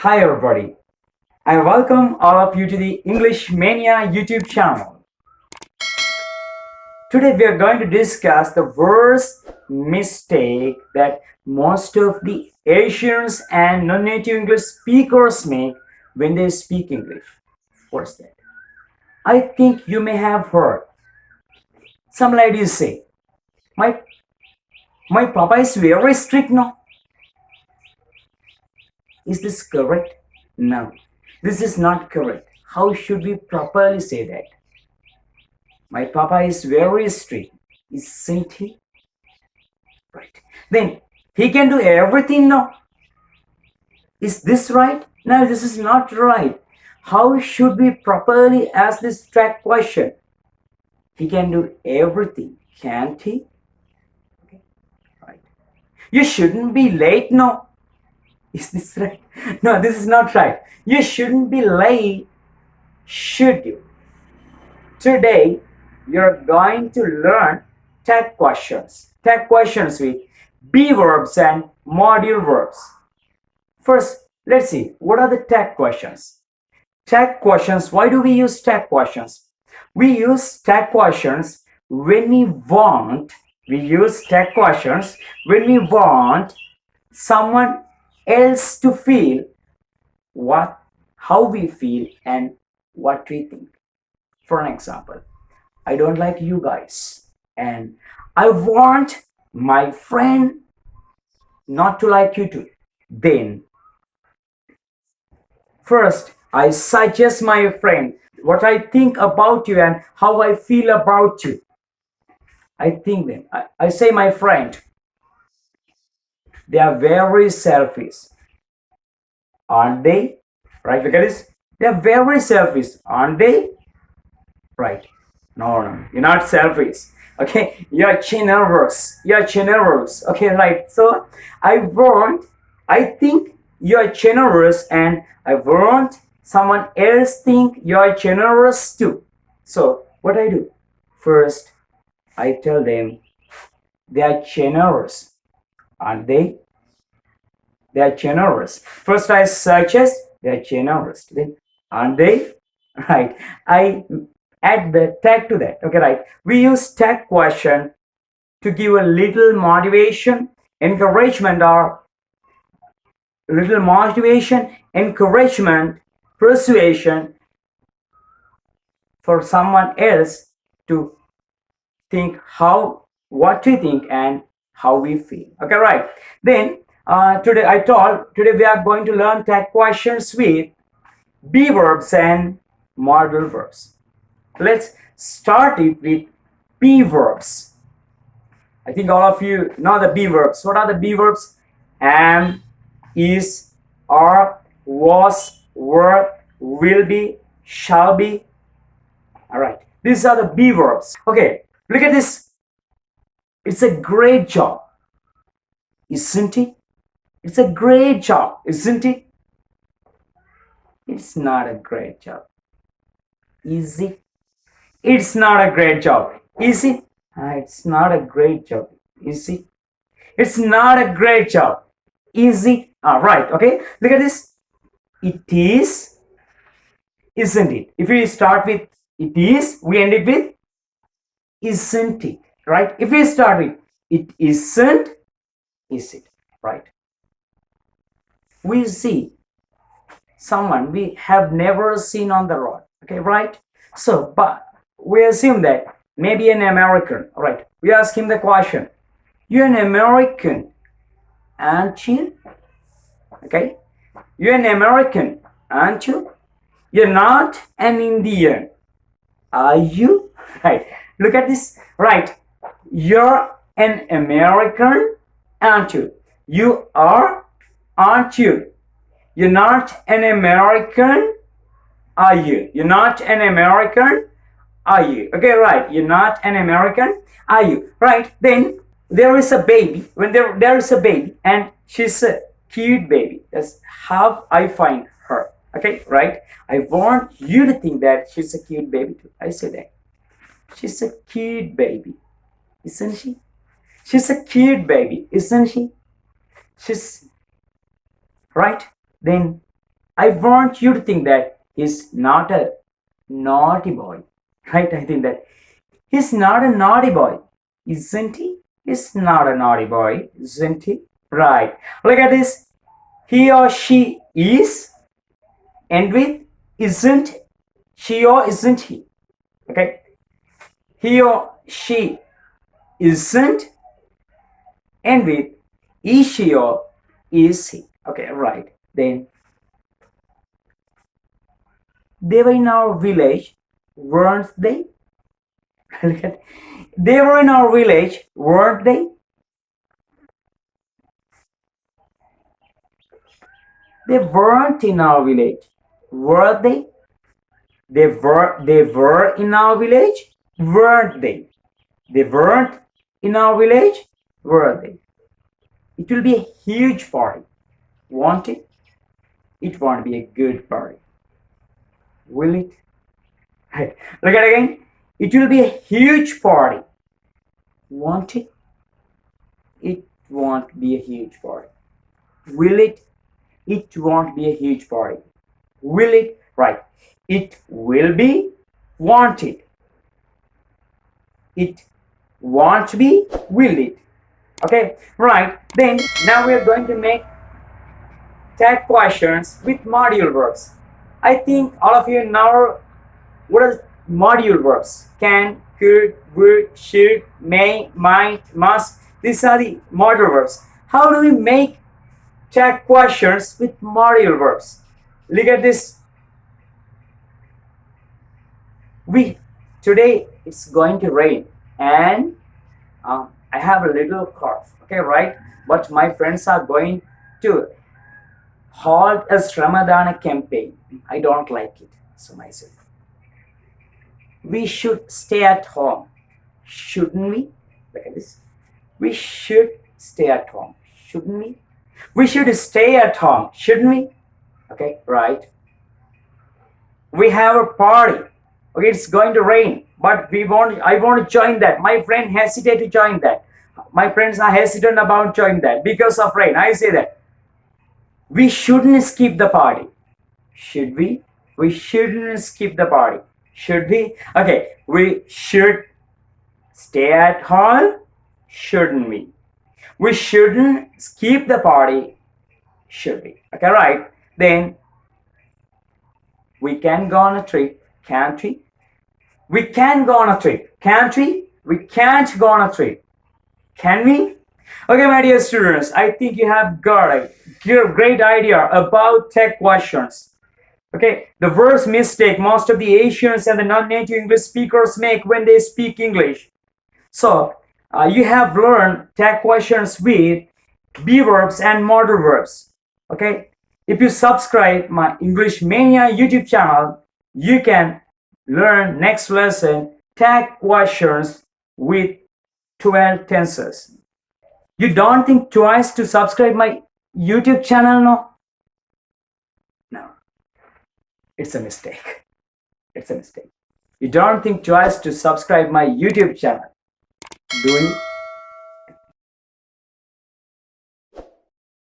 Hi everybody, I welcome all of you to the English Mania YouTube channel. Today we are going to discuss the worst mistake that most of the Asians and non-native English speakers make when they speak English. What's that? I think you may have heard some ladies say, my, my papa is very strict now. Is this correct? No, this is not correct. How should we properly say that? My papa is very strict, isn't he? Right. Then he can do everything now. Is this right? No, this is not right. How should we properly ask this track question? He can do everything, can't he? Okay. Right. You shouldn't be late now. Is this right? No, this is not right. You shouldn't be late, should you? Today, you're going to learn tag questions. Tag questions with be verbs and module verbs. First, let's see what are the tag questions. Tag questions, why do we use tag questions? We use tag questions when we want someone else to feel how we feel and what we think. For an example, I don't like you guys and I want my friend not to like you too. Then first I suggest my friend what I think about you and how I feel about you. I say my friend, they are very selfish, aren't they? Right, look at this. They are very selfish, aren't they? Right. No, you're not selfish. Okay, you're generous. Okay, right. So I think you're generous and I want someone else think you're generous too. So what I do? First, I tell them they are generous, aren't they? They are generous. First, I suggest they are generous. Then, aren't they? Right. I add the tag to that. Okay, right. We use tag question to give a little motivation, encouragement, persuasion for someone else to think what we think and how we feel. Okay, right. Then today we are going to learn tag questions with be verbs and modal verbs. Let's start it with be verbs. I think all of you know the be verbs. What are the be verbs? Am, is, are, was, were, will be, shall be. All right. These are the be verbs. Okay. Look at this. It's a great job, isn't it? It's a great job, isn't it? It's not a great job. Is it? It's not a great job. Is it? It's not a great job. Is it? It's not a great job. Is it? Right. Okay. Look at this. It is. Isn't it? If we start with it is, we end it with isn't it? Right. If we start with it isn't, is it? Right. We see someone we have never seen on the road. Okay. Right. So, but we assume that maybe an American. Right. We ask him the question, you're an American, aren't you? Okay. You're an American, aren't you? You're not an Indian, are you? Right. Look at this. Right. You're an American, aren't you? You are, aren't you? You're not an American, are you? You're not an American, are you? Okay, right. You're not an American, are you? Right. Then there is a baby. When there is a baby and she's a cute baby. That's how I find her. Okay, right. I want you to think that she's a cute baby too. I say that. She's a cute baby, isn't she? She's a cute baby, isn't she? She's right. Then I want you to think that he's not a naughty boy, right? I think that he's not a naughty boy, isn't he? He's not a naughty boy, isn't he? Right. Look at this. He or she is, end with isn't, she or isn't he. Okay. He or she isn't, end with is she or is he. Okay, right. Then they were in our village, weren't they? Look at, they were in our village, weren't they? They weren't in our village, were they? They were in our village, weren't they? They weren't in our village, were they? It will be a huge party, won't it? It won't be a good party, will it? Right. Look at it again. It will be a huge party, won't it? It won't be a huge party, will it? It won't be a huge party, will it? Right. It will be, won't it? It won't be, will it? Okay, right. Then now we are going to make tag questions with module verbs. I think all of you know what are module verbs. Can, could, would, should, may, might, must. These are the module verbs. How do we make tag questions with module verbs? Look at this. Today it's going to rain and I have a little cough. Okay, right? But my friends are going to halt a Ramadana campaign. I don't like it. So myself. We should stay at home, shouldn't we? Look at this. We should stay at home, shouldn't we? We should stay at home, shouldn't we? Okay, right. We have a party. Okay, it's going to rain, but I want to join that. My friend hesitate to join that. My friends are hesitant about joining that because of rain. I say that. We shouldn't skip the party. Should we? We shouldn't skip the party. Should we? Okay, we should stay at home, shouldn't we? We shouldn't skip the party, should we? Okay, right. Then we can go on a trip, can't we? We can go on a trip, can't we? We can't go on a trip, can we? Okay, my dear students, I think you have got a great idea about tech questions. Okay, the worst mistake most of the Asians and the non-native English speakers make when they speak English. So, you have learned tag questions with be verbs and modal verbs. Okay, if you subscribe my English Mania YouTube channel, you can learn next lesson tag questions with 12 tenses. You don't think twice to subscribe my YouTube channel, no? No. It's a mistake. It's a mistake. You don't think twice to subscribe my YouTube channel, do you?